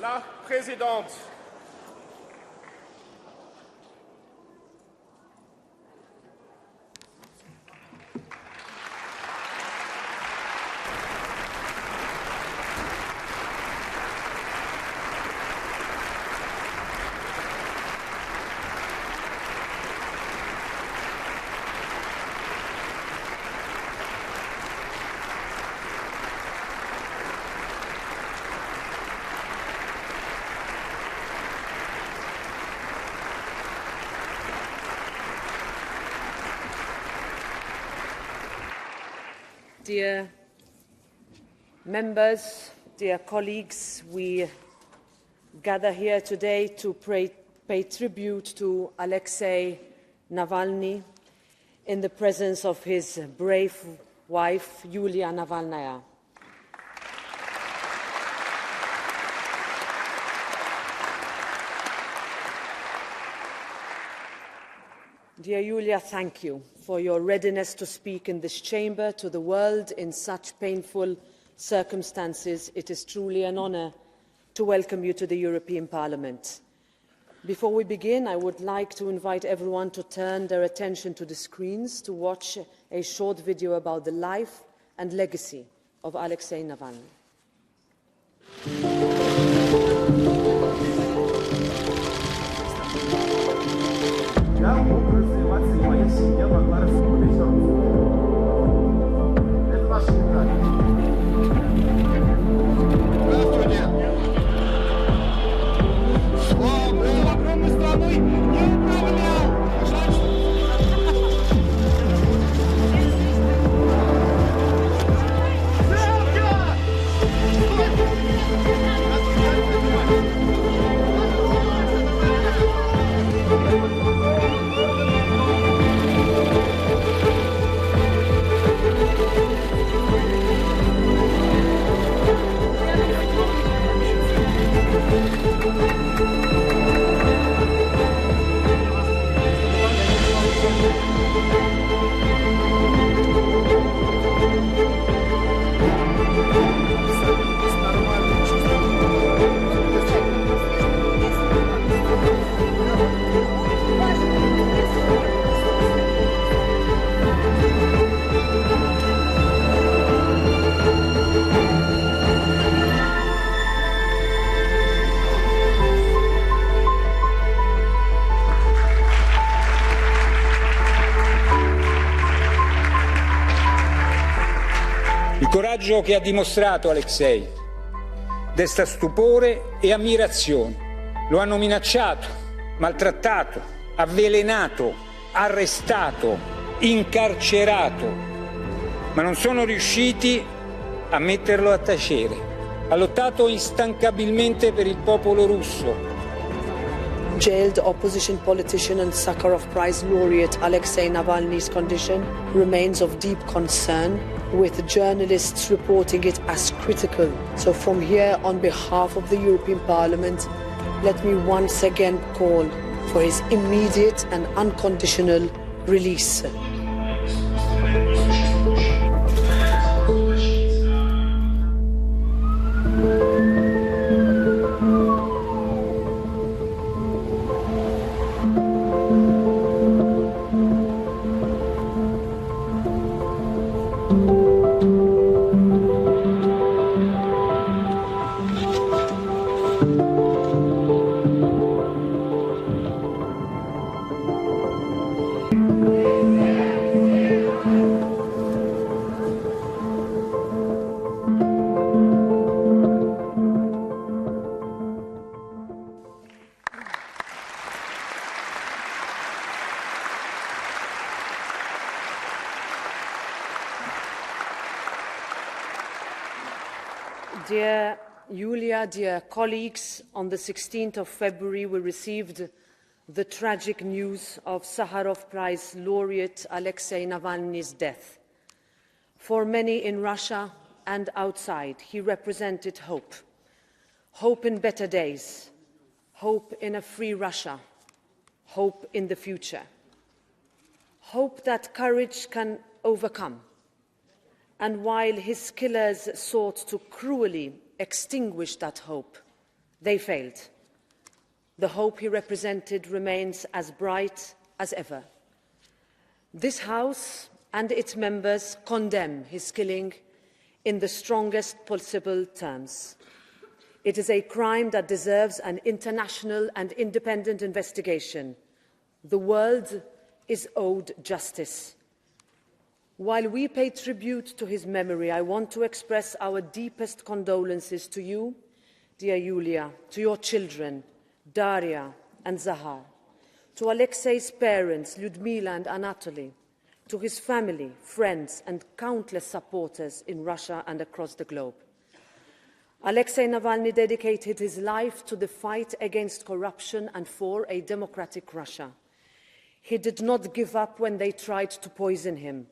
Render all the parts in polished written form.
La Présidente. Dear members, dear colleagues, we gather here today to pay tribute to Alexei Navalny in the presence of his brave wife, Yulia Navalnaya. Dear Yulia, thank you for your readiness to speak in this chamber to the world in such painful circumstances. It is truly an honour to welcome you to the European Parliament. Before we begin, I would like to invite everyone to turn their attention to the screens to watch a short video about the life and legacy of Alexei Navalny. Я мог развиваться, и моя семья могла распределить Это наша мечта. Здравствуйте! Свободу огромной страной не управлял! Пожалуйста! Il coraggio che ha dimostrato Alexei desta stupore e ammirazione. Lo hanno minacciato, maltrattato, avvelenato, arrestato, incarcerato, ma non sono riusciti a metterlo a tacere. Ha lottato instancabilmente per il popolo russo. Jailed opposition politician and Sakharov Prize laureate Alexei Navalny's condition remains of deep concern, with journalists reporting it as critical. So from here, on behalf of the European Parliament, let me once again call for his immediate and unconditional release. Dear Yulia, dear colleagues, on the 16th of February we received the tragic news of Sakharov Prize laureate Alexei Navalny's death. For many in Russia and outside, he represented hope. Hope in better days, hope in a free Russia, hope in the future. Hope that courage can overcome. And while his killers sought to cruelly extinguish that hope, They failed. The hope he represented remains as bright as ever. This House and its members condemn his killing in the strongest possible terms. It is a crime that deserves an international and independent investigation. The world is owed justice. While we pay tribute to his memory, I want to express our deepest condolences to you, dear Yulia, to your children, Daria and Zahar, to Alexei's parents, Lyudmila and Anatoly, to his family, friends and countless supporters in Russia and across the globe. Alexei Navalny dedicated his life to the fight against corruption and for a democratic Russia. He did not give up when they tried to poison him.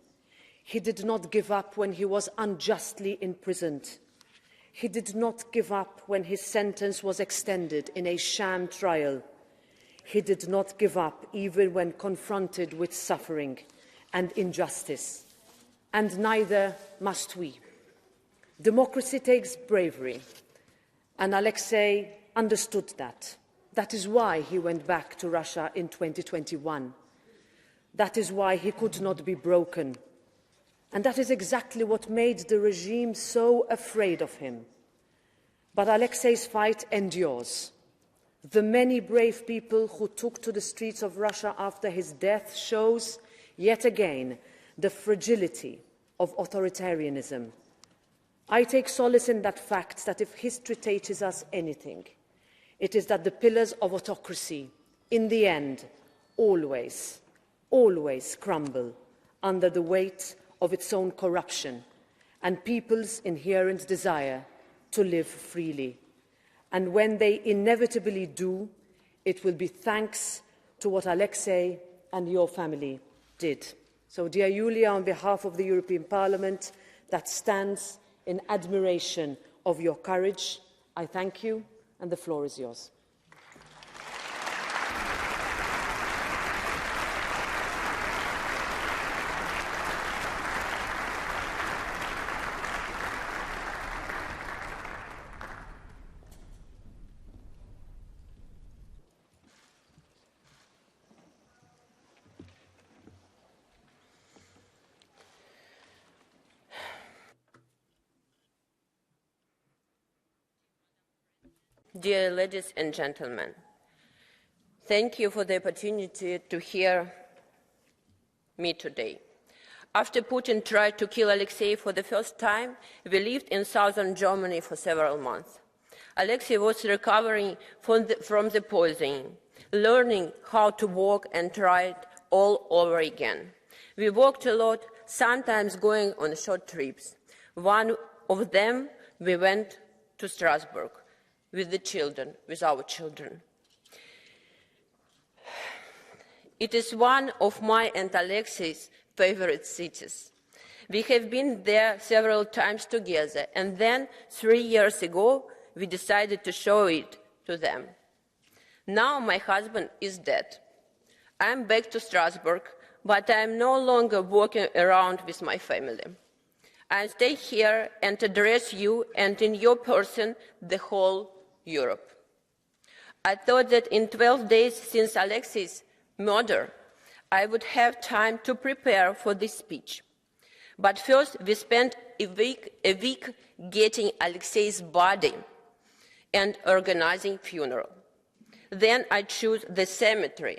He did not give up when he was unjustly imprisoned. He did not give up when his sentence was extended in a sham trial. He did not give up even when confronted with suffering and injustice. And neither must we. Democracy takes bravery, and Alexei understood that. That is why he went back to Russia in 2021. That is why he could not be broken. And that is exactly what made the regime so afraid of him. But Alexei's fight endures. The many brave people who took to the streets of Russia after his death shows, yet again, the fragility of authoritarianism. I take solace in that fact that if history teaches us anything, it is that the pillars of autocracy, in the end, always crumble under the weight of its own corruption and people's inherent desire to live freely. And when they inevitably do, it will be thanks to what Alexei and your family did. So, dear Yulia, on behalf of the European Parliament that stands in admiration of your courage, I thank you, and the floor is yours. Dear ladies and gentlemen, thank you for the opportunity to hear me today. After Putin tried to kill Alexei for the first time, we lived in southern Germany for several months. Alexei was recovering from the poisoning, learning how to walk and try it all over again. We walked a lot, sometimes going on short trips. One of them, we went to Strasbourg with our children. It is one of my and Alexei's favorite cities. We have been there several times together, and then 3 years ago, we decided to show it to them. Now my husband is dead. I'm back to Strasbourg, but I'm no longer walking around with my family. I stay here and address you and in your person the whole Europe. I thought that in 12 days since Alexei's murder, I would have time to prepare for this speech. But first, we spent a week getting Alexei's body and organizing funeral. Then I chose the cemetery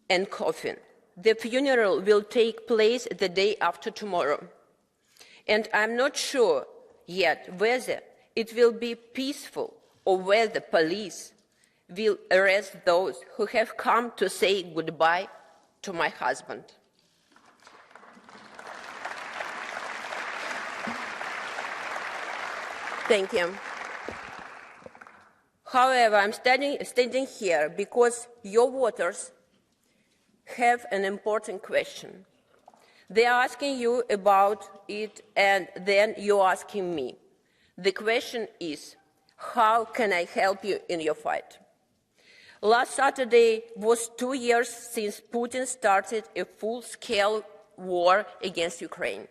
and coffin. The funeral will take place the day after tomorrow. And I'm not sure yet whether it will be peaceful or whether police will arrest those who have come to say goodbye to my husband. Thank you. However, I'm standing here because your voters have an important question. They are asking you about it, and then you're asking me. The question is, how can I help you in your fight? Last Saturday was 2 years since Putin started a full-scale war against Ukraine,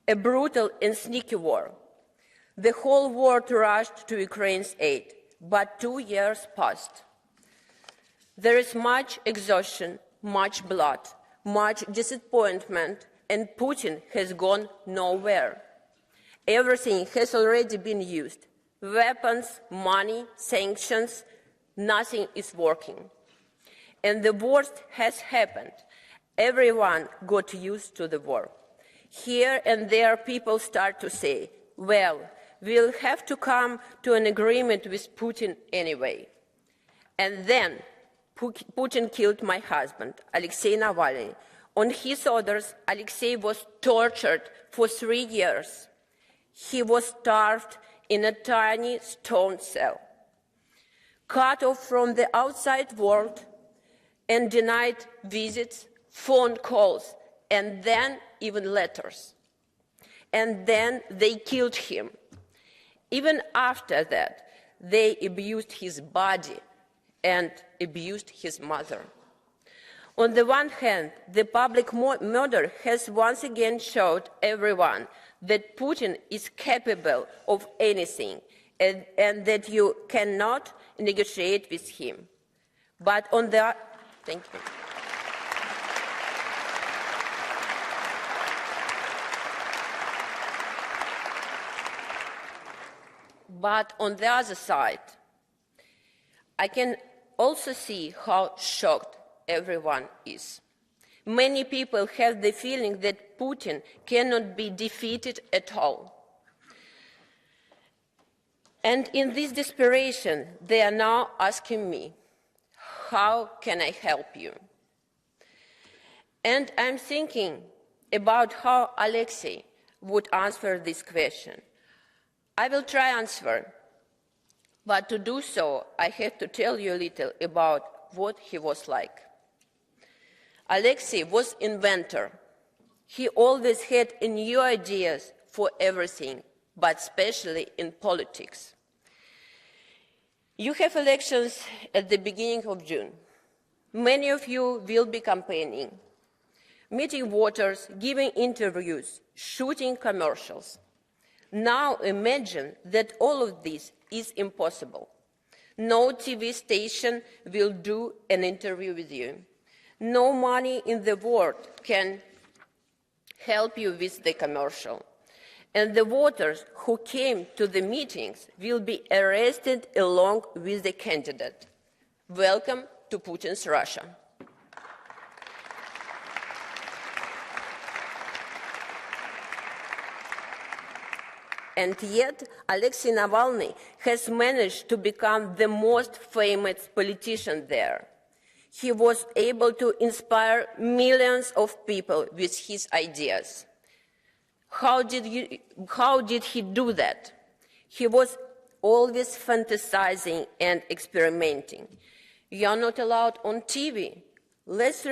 a brutal and sneaky war. The whole world rushed to Ukraine's aid. but 2 years passed. There is much exhaustion, much blood, much disappointment, and Putin has gone nowhere. Everything has already been used. Weapons, money, sanctions, nothing is working. And the worst has happened. Everyone got used to the war. Here and there people start to say, well, we'll have to come to an agreement with Putin anyway. And then Putin killed my husband, Alexei Navalny. On his orders, Alexei was tortured for 3 years. He was starved in a tiny stone cell, cut off from the outside world, and denied visits, phone calls, and then even letters. And then they killed him. Even after that, they abused his body and abused his mother. On the one hand, the public murder has once again showed everyone that Putin is capable of anything and that you cannot negotiate with him. But on the thank you. But on the other side, I can also see how shocked everyone is. Many people have the feeling that Putin cannot be defeated at all. And in this desperation, they are now asking me, how can I help you? And I'm thinking about how Alexei would answer this question. I will try answer, but to do so, I have to tell you a little about what he was like. Alexei was an inventor. He always had new ideas for everything, but especially in politics. You have elections at the beginning of June. Many of you will be campaigning, meeting voters, giving interviews, shooting commercials. Now imagine that all of this is impossible. No TV station will do an interview with you. No money in the world can help you with the commercial. And the voters who came to the meetings will be arrested along with the candidate. Welcome to Putin's Russia. And yet, Alexei Navalny has managed to become the most famous politician there. He was able to inspire millions of people with his ideas. How did he do that? He was always fantasizing and experimenting. You are not allowed on TV. Let's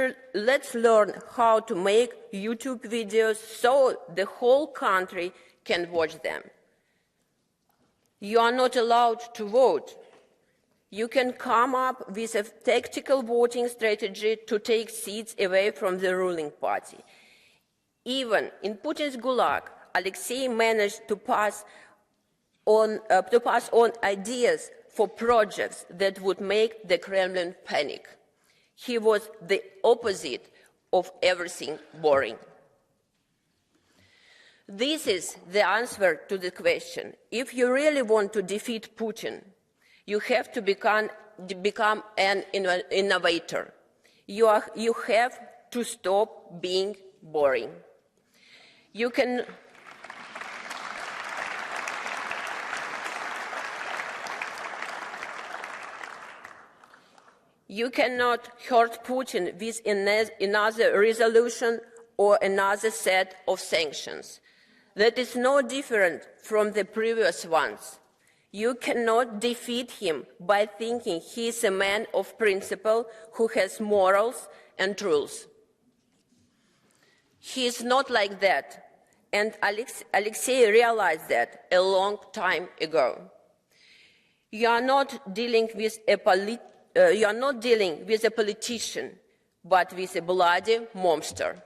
learn how to make YouTube videos so the whole country can watch them. You are not allowed to vote. You can come up with a tactical voting strategy to take seats away from the ruling party. Even in Putin's gulag, Alexei managed to pass on ideas for projects that would make the Kremlin panic. He was the opposite of everything boring. This is the answer to the question. If you really want to defeat Putin, you have to become an innovator. You have to stop being boring. You cannot hurt Putin with another resolution or another set of sanctions. That is no different from the previous ones. You cannot defeat him by thinking he is a man of principle who has morals and rules. He is not like that, and Alexei realized that a long time ago. You are not dealing with a politician, but with a bloody monster.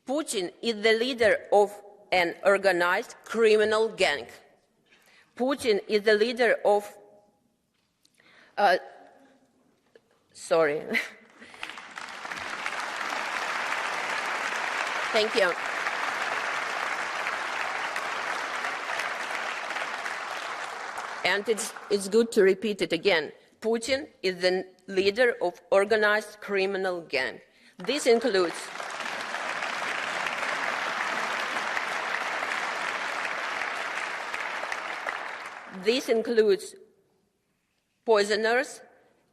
Putin is the leader of an organized criminal gang. Putin is the leader of... sorry. Thank you. And it's good to repeat it again. Putin is the leader of organized criminal gang. This includes poisoners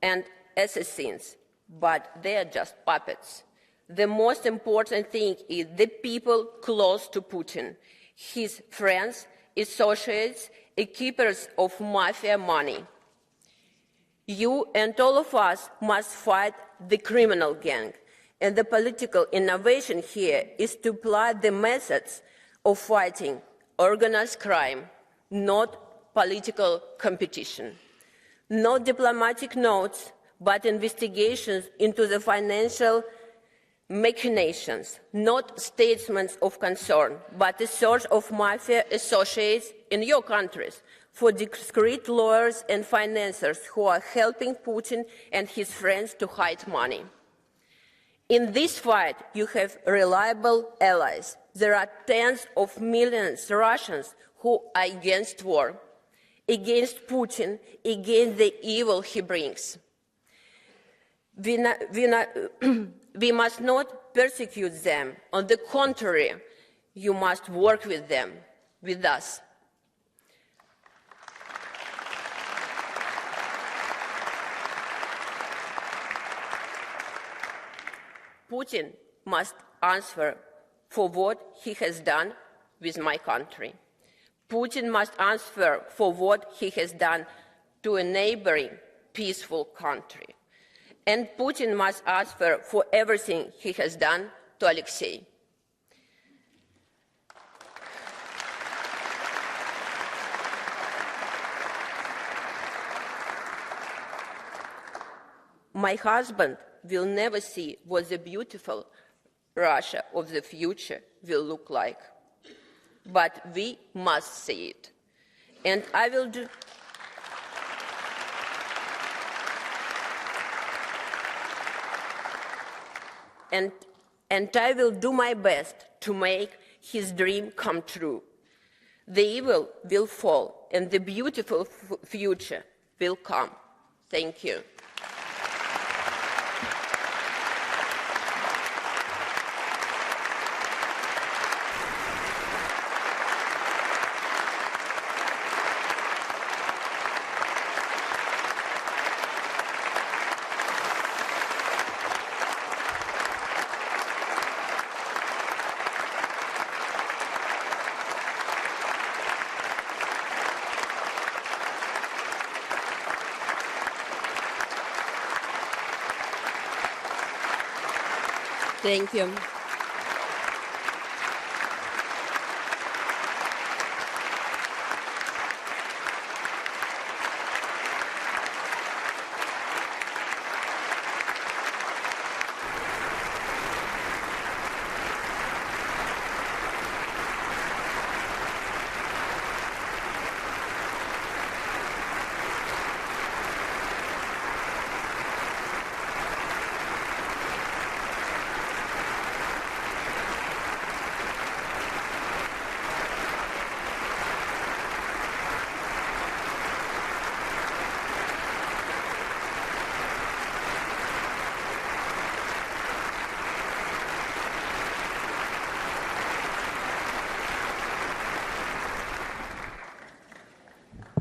and assassins, but they are just puppets. The most important thing is the people close to Putin, his friends, associates, and keepers of mafia money. You and all of us must fight the criminal gang, and the political innovation here is to apply the methods of fighting organized crime, not political competition. Not diplomatic notes, but investigations into the financial machinations, not statements of concern, but a search of mafia associates in your countries for discreet lawyers and financiers who are helping Putin and his friends to hide money. In this fight, you have reliable allies. There are tens of millions of Russians who are against war, against Putin, against the evil he brings. We must not persecute them. On the contrary, you must work with them, with us. Putin must answer for what he has done with my country. Putin must answer for what he has done to a neighboring peaceful country. And Putin must answer for everything he has done to Alexei. My husband will never see what the beautiful Russia of the future will look like. But we must see it. And I will do... And I will do my best to make his dream come true. The evil will fall, and the beautiful future will come. Thank you. Thank you.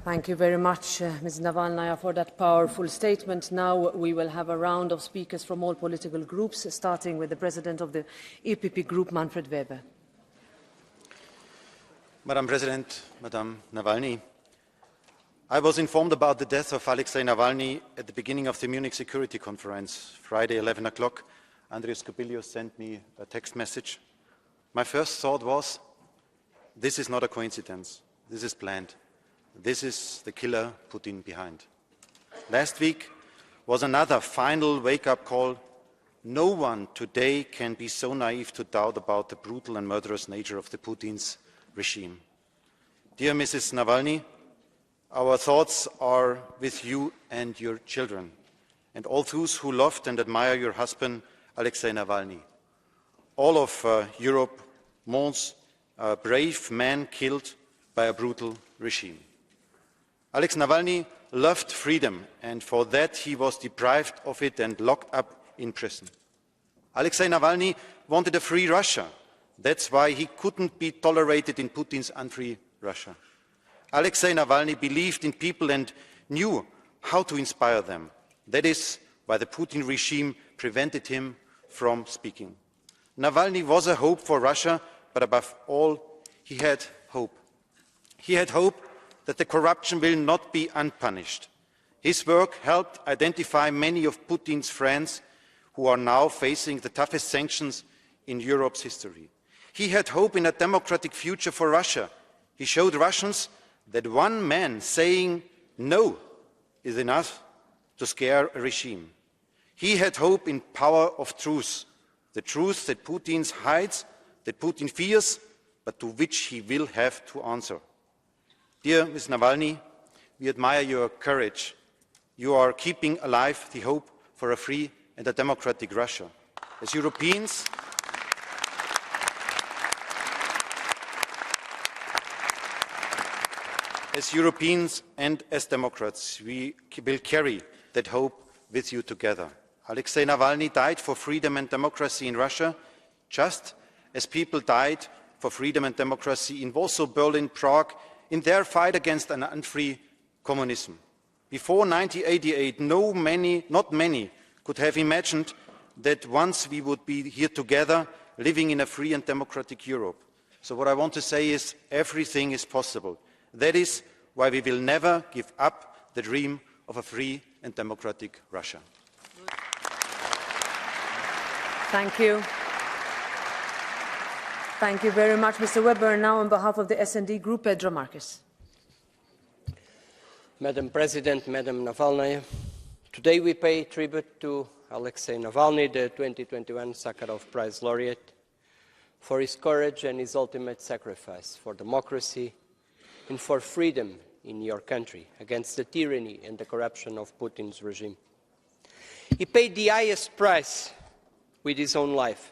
Thank you very much, Ms. Navalnaya, for that powerful statement. Now we will have a round of speakers from all political groups, starting with the President of the EPP Group, Manfred Weber. Madam President, Madam Navalny, I was informed about the death of Alexei Navalny at the beginning of the Munich Security Conference, Friday, 11 o'clock. Andreas Kubilius sent me a text message. My first thought was, this is not a coincidence. This is planned. This is the killer Putin behind. Last week was another final wake-up call. No one today can be so naive to doubt about the brutal and murderous nature of the Putin's regime. Dear Mrs. Navalny, our thoughts are with you and your children, and all those who loved and admire your husband, Alexei Navalny. All of Europe mourns a brave man killed by a brutal regime. Alexei Navalny loved freedom, and for that he was deprived of it and locked up in prison. Alexei Navalny wanted a free Russia. That's why he couldn't be tolerated in Putin's unfree Russia. Alexei Navalny believed in people and knew how to inspire them. That is why the Putin regime prevented him from speaking. Navalny was a hope for Russia, but above all, he had hope. He had hope that the corruption will not be unpunished. His work helped identify many of Putin's friends who are now facing the toughest sanctions in Europe's history. He had hope in a democratic future for Russia. He showed Russians that one man saying no is enough to scare a regime. He had hope in power of truth, the truth that Putin hides, that Putin fears, but to which he will have to answer. Dear Ms. Navalny, we admire your courage. You are keeping alive the hope for a free and a democratic Russia. As Europeans, and as democrats, we will carry that hope with you together. Alexei Navalny died for freedom and democracy in Russia, just as people died for freedom and democracy in Warsaw, Berlin, Prague, in their fight against an unfree communism. Before 1988, not many could have imagined that once we would be here together, living in a free and democratic Europe. So what I want to say is everything is possible. That is why we will never give up the dream of a free and democratic Russia. Thank you. Thank you very much, Mr. Weber. Now, on behalf of the S&D Group, Pedro Marques. Madam President, Madam Navalnaya, today we pay tribute to Alexei Navalny, the 2021 Sakharov Prize laureate, for his courage and his ultimate sacrifice for democracy and for freedom in your country against the tyranny and the corruption of Putin's regime. He paid the highest price with his own life,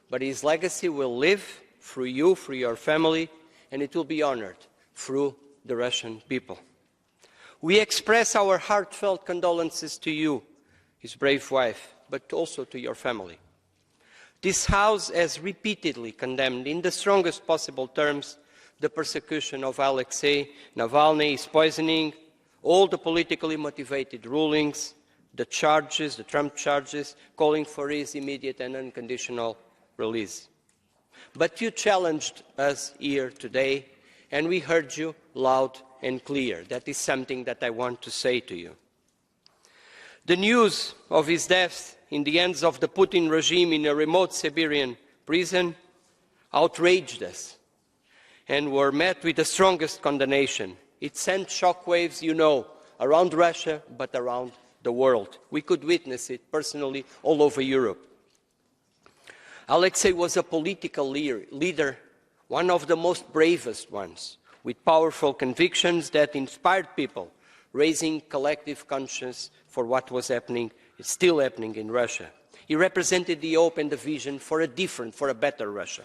but his legacy will live through you, through your family, and it will be honored through the Russian people. We express our heartfelt condolences to you, his brave wife, but also to your family. This House has repeatedly condemned in the strongest possible terms the persecution of Alexei Navalny, his poisoning, all the politically motivated rulings, the charges, the Trump charges, calling for his immediate and unconditional release. But you challenged us here today, and we heard you loud and clear. That is something that I want to say to you. The news of his death in the hands of the Putin regime in a remote Siberian prison outraged us and were met with the strongest condemnation. It sent shockwaves, you know, around Russia, but around the world. We could witness it personally all over Europe. Alexei was a political leader, one of the most bravest ones, with powerful convictions that inspired people, raising collective conscience for what was happening, is still happening in Russia. He represented the hope and the vision for a different, for a better Russia.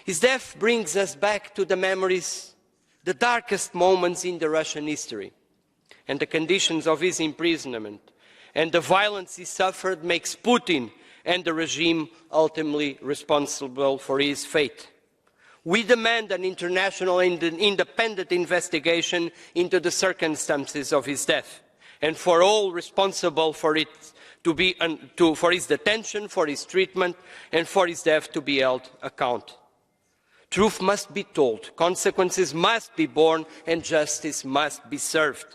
His death brings us back to the memories, the darkest moments in the Russian history, and the conditions of his imprisonment and the violence he suffered makes Putin and the regime ultimately responsible for his fate. We demand an international and independent investigation into the circumstances of his death, and for all responsible for it for his detention, for his treatment, and for his death to be held account. Truth must be told, consequences must be borne, and justice must be served.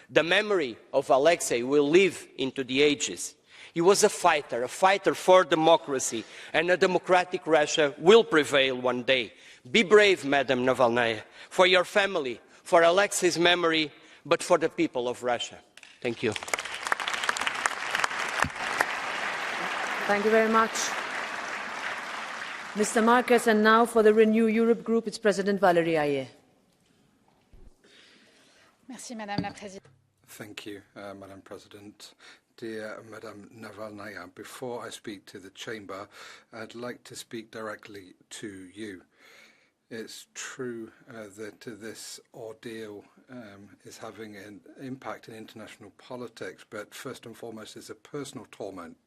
The memory of Alexei will live into the ages. He was a fighter for democracy, and a democratic Russia will prevail one day. Be brave, Madam Navalnaya, for your family, for Alexei's memory, but for the people of Russia. Thank you. Thank you very much, Mr. Marques. And now for the Renew Europe Group, it's President Valérie Hayer. Merci, Madame la Présidente. Thank you, Madam President. Dear Madam Navalnaya, before I speak to the Chamber, I'd like to speak directly to you. It's true that this ordeal is having an impact in international politics, but first and foremost it's a personal torment.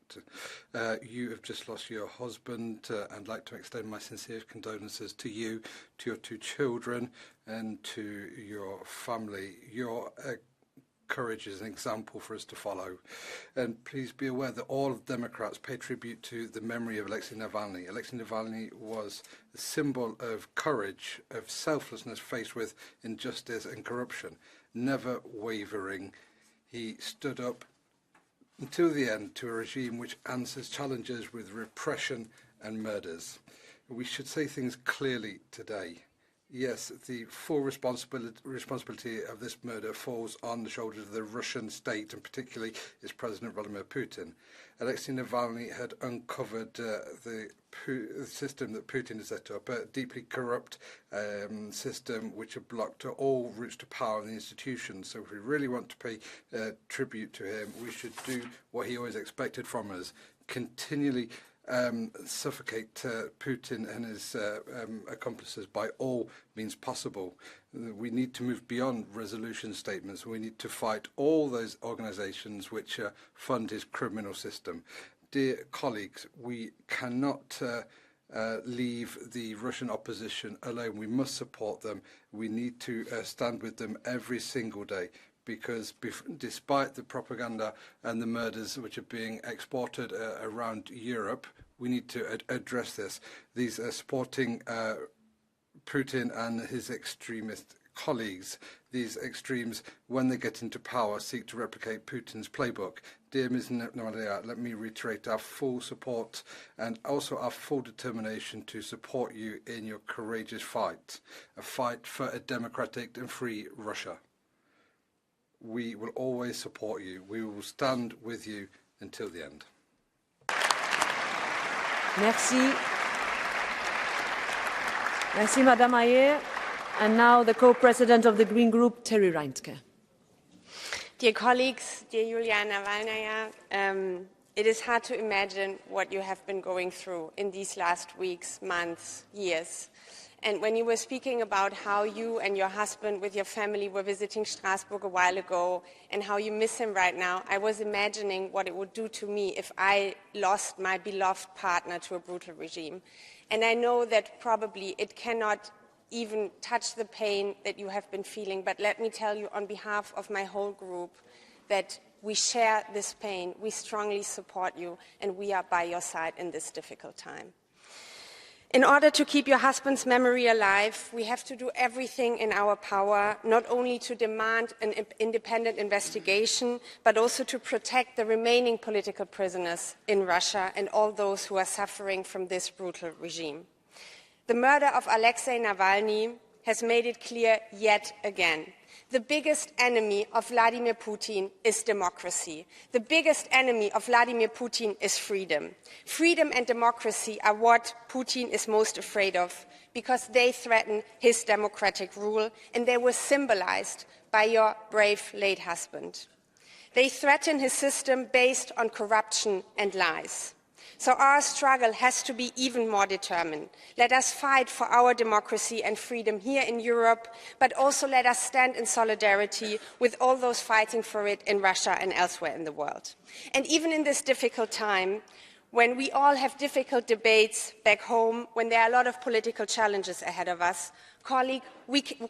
You have just lost your husband. I'd like to extend my sincere condolences to you, to your 2 children, and to your family. Your courage is an example for us to follow. And please be aware that all Democrats pay tribute to the memory of Alexei Navalny. Alexei Navalny was a symbol of courage, of selflessness faced with injustice and corruption, never wavering. He stood up until the end to a regime which answers challenges with repression and murders. We should say things clearly today. Yes, the full responsibility of this murder falls on the shoulders of the Russian state, and particularly its President Vladimir Putin. Alexei Navalny had uncovered the system that Putin has set up, a deeply corrupt system which had blocked all routes to power in the institutions. So if we really want to pay tribute to him, we should do what he always expected from us, continually suffocate Putin and his accomplices by all means possible. We need to move beyond resolution statements. We need to fight all those organizations which fund his criminal system. Dear colleagues, we cannot leave the Russian opposition alone. We must support them. We need to stand with them every single day, because despite the propaganda and the murders which are being exported around Europe, we need to address this. These are supporting Putin and his extremist colleagues. These extremes, when they get into power, seek to replicate Putin's playbook. Dear Ms. Navalnaya, let me reiterate our full support and also our full determination to support you in your courageous fight, a fight for a democratic and free Russia. We will always support you. We will stand with you until the end. Merci. Merci, Madame Ayer. And now the co-president of the Green Group, Terry Reintke. Dear colleagues, dear Yulia Navalnaya, it is hard to imagine what you have been going through in these last weeks, months, years. And when you were speaking about how you and your husband with your family were visiting Strasbourg a while ago and how you miss him right now, I was imagining what it would do to me if I lost my beloved partner to a brutal regime. And I know that probably it cannot even touch the pain that you have been feeling, but let me tell you on behalf of my whole group that we share this pain, we strongly support you, and we are by your side in this difficult time. In order to keep your husband's memory alive, we have to do everything in our power, not only to demand an independent investigation, but also to protect the remaining political prisoners in Russia and all those who are suffering from this brutal regime. The murder of Alexei Navalny has made it clear yet again. The biggest enemy of Vladimir Putin is democracy. The biggest enemy of Vladimir Putin is freedom. Freedom and democracy are what Putin is most afraid of because they threaten his democratic rule, and they were symbolized by your brave late husband. They threaten his system based on corruption and lies. So our struggle has to be even more determined. Let us fight for our democracy and freedom here in Europe, but also let us stand in solidarity with all those fighting for it in Russia and elsewhere in the world. And even in this difficult time, when we all have difficult debates back home, when there are a lot of political challenges ahead of us,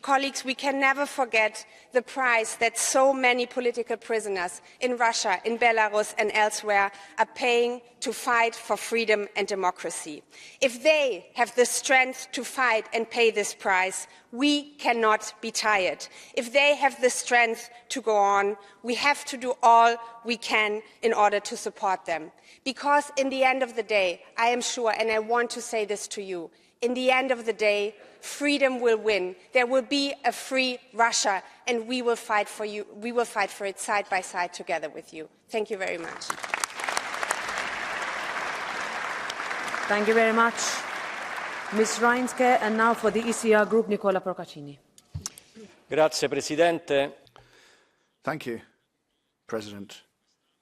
colleagues, we can never forget the price that so many political prisoners in Russia, in Belarus and elsewhere are paying to fight for freedom and democracy. If they have the strength to fight and pay this price, we cannot be tired. If they have the strength to go on, we have to do all we can in order to support them. Because in the end of the day, I am sure, and I want to say this to you, in the end of the day, freedom will win. There will be a free Russia, and we will fight for you. We will fight for it side by side together with you. Thank you very much. Thank you very much, Ms. Reintke. And now for the ECR Group, Nicola Procaccini. Grazie Presidente. Thank you, President.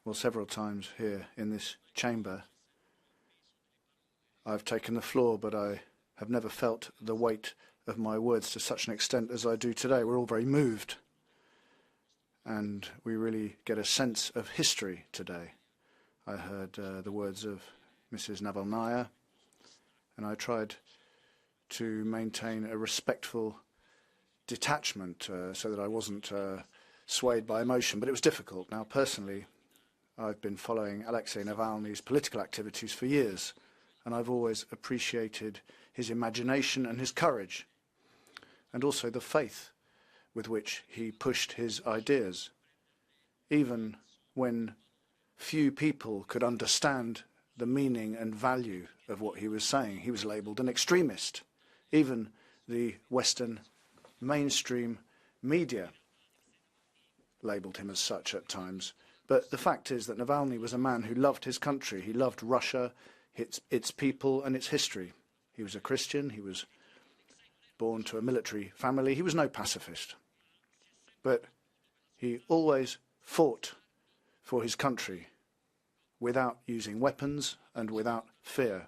Well, several times here in this chamber, I've taken the floor, but I have never felt the weight of my words to such an extent as I do today. We're all very moved, and we really get a sense of history today. I heard the words of Mrs. Navalnaya, and I tried to maintain a respectful detachment so that I wasn't swayed by emotion, but it was difficult. Now, personally, I've been following Alexei Navalny's political activities for years, and I've always appreciated his imagination and his courage, and also the faith with which he pushed his ideas, even when few people could understand the meaning and value of what he was saying. He was labelled an extremist. Even the Western mainstream media labelled him as such at times. But the fact is that Navalny was a man who loved his country. He loved Russia, its people and its history. He was a Christian. He was born to a military family. He was no pacifist. But he always fought for his country without using weapons and without fear.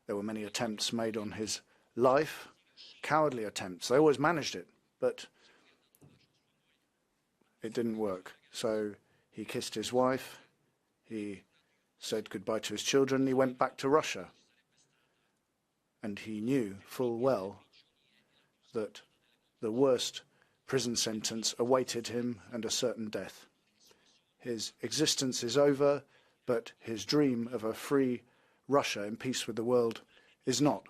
There were many attempts made on his life, cowardly attempts. They always managed it, but it didn't work. So he kissed his wife, he said goodbye to his children, he went back to Russia. And he knew full well that the worst prison sentence awaited him and a certain death. His existence is over, but his dream of a free Russia in peace with the world is not.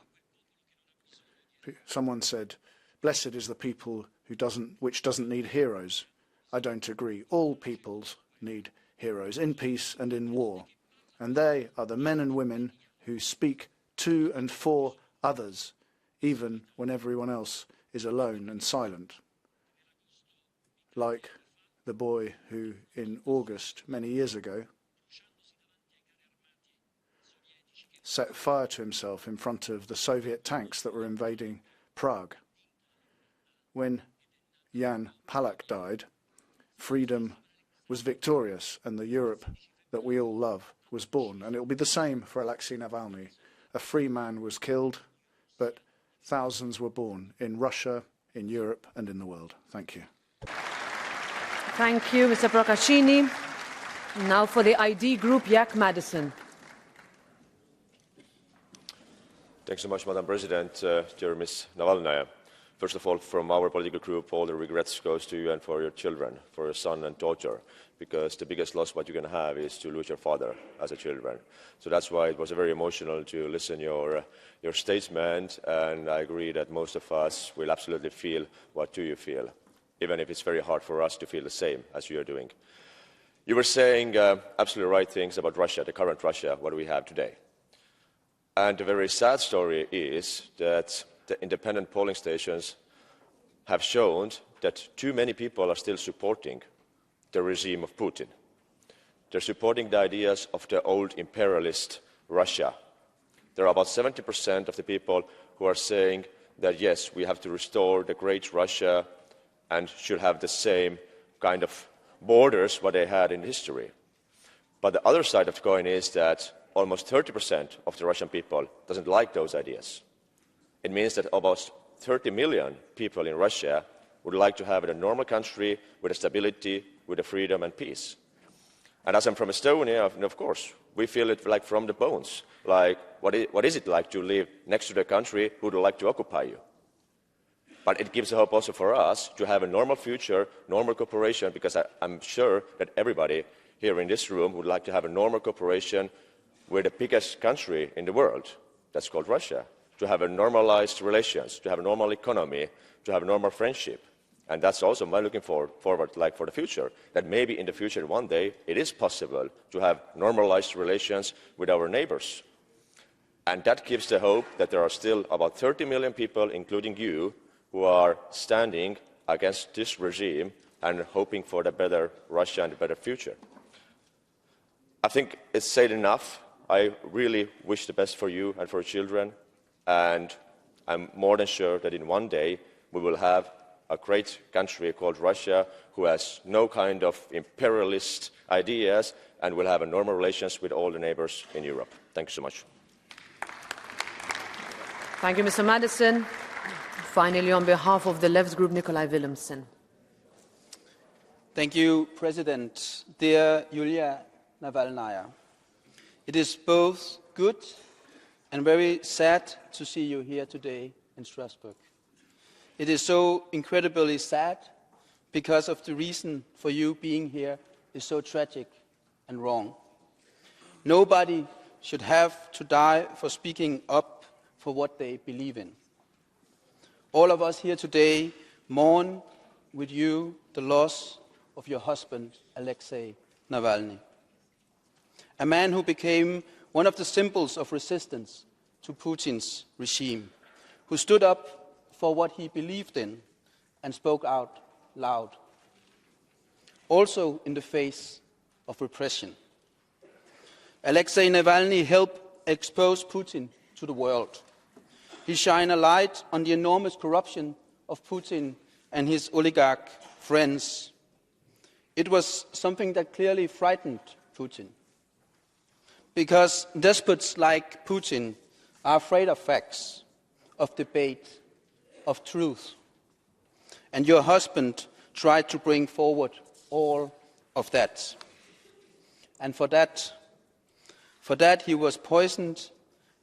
Someone said, "Blessed is the people which doesn't need heroes." I don't agree. All peoples need heroes, in peace and in war. And they are the men and women who speak to and for others, even when everyone else is alone and silent. Like the boy who, in August, many years ago, set fire to himself in front of the Soviet tanks that were invading Prague. When Jan Palach died, freedom was victorious, and the Europe that we all love was born. And it will be the same for Alexei Navalny. A free man was killed, but thousands were born in Russia, in Europe, and in the world. Thank you. Thank you, Mr. Procaccini. Now for the ID group, Jack Madison. Thanks so much, Madam President. Dear Ms. Navalnaya, first of all, from our political group, all the regrets goes to you and for your children, for your son and daughter, because the biggest loss what you can have is to lose your father as a children. So that's why it was very emotional to listen your statement, and I agree that most of us will absolutely feel what do you feel, even if it's very hard for us to feel the same as you are doing. You were saying absolutely right things about Russia, the current Russia, what we have today. And the very sad story is that the independent polling stations have shown that too many people are still supporting the regime of Putin. They're supporting the ideas of the old imperialist Russia. There are about 70% of the people who are saying that, yes, we have to restore the great Russia and should have the same kind of borders what they had in history. But the other side of the coin is that almost 30% of the Russian people doesn't like those ideas. It means that about 30 million people in Russia would like to have a normal country with a stability, with a freedom and peace. And as I'm from Estonia, of course, we feel it like from the bones. Like, what is it like to live next to the country who would like to occupy you? But it gives hope also for us to have a normal future, normal cooperation, because I'm sure that everybody here in this room would like to have a normal cooperation with the biggest country in the world, that's called Russia, to have a normalized relations, to have a normal economy, to have a normal friendship. And that's also my looking forward like for the future, that maybe in the future one day it is possible to have normalized relations with our neighbors. And that gives the hope that there are still about 30 million people, including you, who are standing against this regime and hoping for the better Russia and a better future. I think it's said enough. I really wish the best for you and for your children, and I'm more than sure that in one day we will have a great country called Russia, who has no kind of imperialist ideas and will have a normal relations with all the neighbors in Europe. Thank you so much. Thank you, Mr. Madison. Finally, on behalf of the Left Group, Nikolai Willumsen. Thank you, President. Dear Yulia Navalnaya, it is both good and very sad to see you here today in Strasbourg. It is so incredibly sad because of the reason for you being here is so tragic and wrong. Nobody should have to die for speaking up for what they believe in. All of us here today mourn with you the loss of your husband, Alexei Navalny, a man who became one of the symbols of resistance to Putin's regime, who stood up for what he believed in and spoke out loud, also in the face of repression. Alexei Navalny helped expose Putin to the world. He shined a light on the enormous corruption of Putin and his oligarch friends. It was something that clearly frightened Putin, because despots like Putin are afraid of facts, of debate, of truth. And your husband tried to bring forward all of that. And for that he was poisoned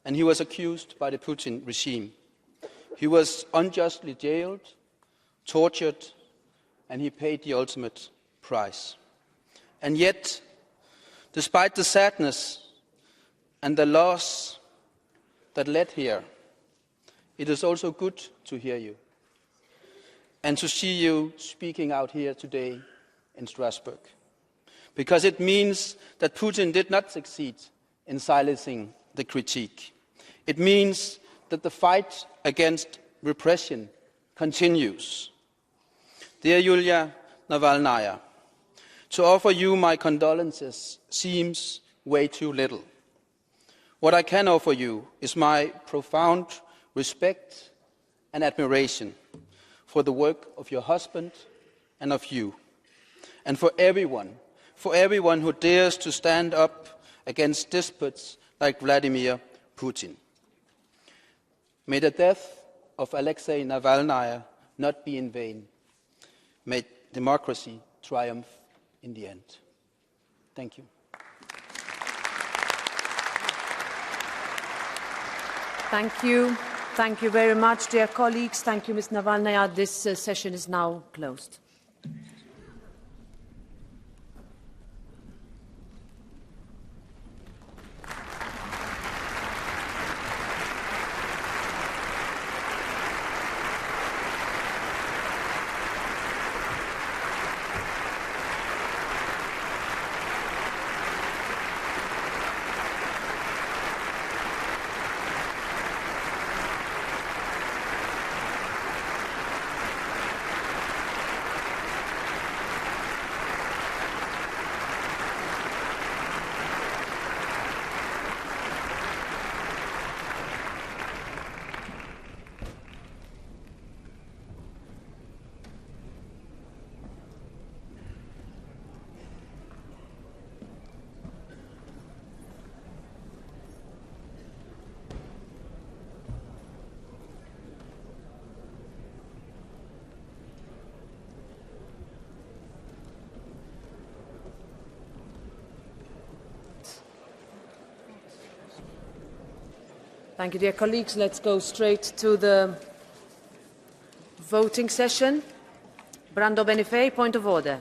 and he was accused by the Putin regime. He was unjustly jailed, tortured, and he paid the ultimate price. And yet, despite the sadness and the loss that led here, it is also good to hear you and to see you speaking out here today in Strasbourg, because it means that Putin did not succeed in silencing the critique. It means that the fight against repression continues. Dear Yulia Navalnaya, to offer you my condolences seems way too little. What I can offer you is my profound respect and admiration for the work of your husband and of you, and for everyone who dares to stand up against despots like Vladimir Putin. May the death of Alexei Navalny not be in vain. May democracy triumph in the end. Thank you. Thank you. Thank you very much, dear colleagues. Thank you, Ms. Navalnaya. This session is now closed. Thank you, dear colleagues. Let's go straight to the voting session. Brando Benifei, point of order.